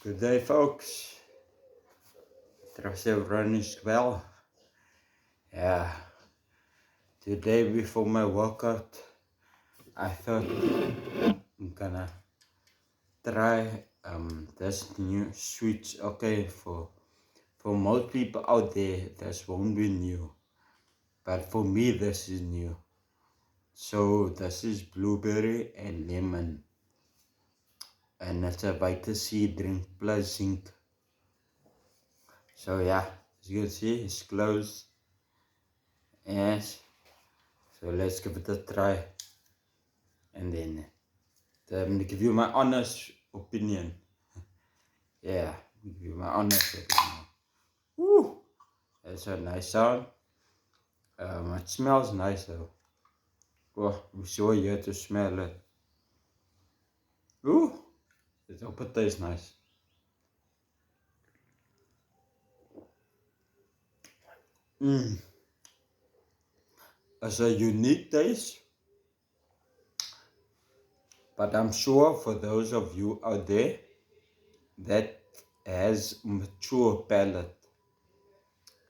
Good day, folks. Trust everyone is well. Yeah, today before my workout, I thought I'm gonna try this new switch. Okay, for most people out there, this won't be new, but for me, this is new. So this is blueberry and lemon, and it's a vitamin C drink plus zinc. So yeah, as you can see, it's closed. Yes. So let's give it a try, and then I'm gonna give you my honest opinion. Yeah, give you my honest opinion. Woo! That's a nice sound. It smells nice though. Oh, I'm sure you have to smell it. Ooh, it hope it tastes nice. It's a unique taste, but I'm sure for those of you out there that has mature palate,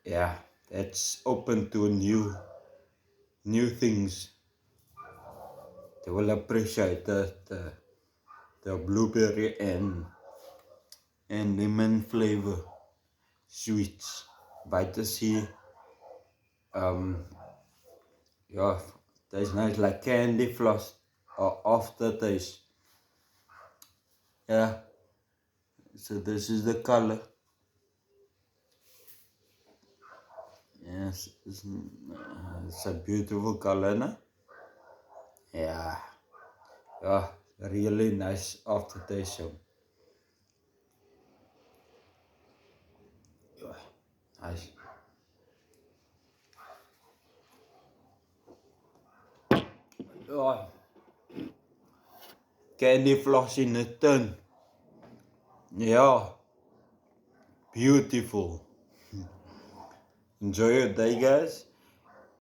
yeah, that's open to new things. They will appreciate the blueberry and lemon flavor sweets. Vitamin C, yeah, tastes nice like candy floss or aftertaste. Yeah, so this is the color. Yes, it's a beautiful color, no? Yeah, yeah, really nice aftertaste. So, yeah, nice. Yeah, candy floss in a tin. Yeah, beautiful. Enjoy your day, guys.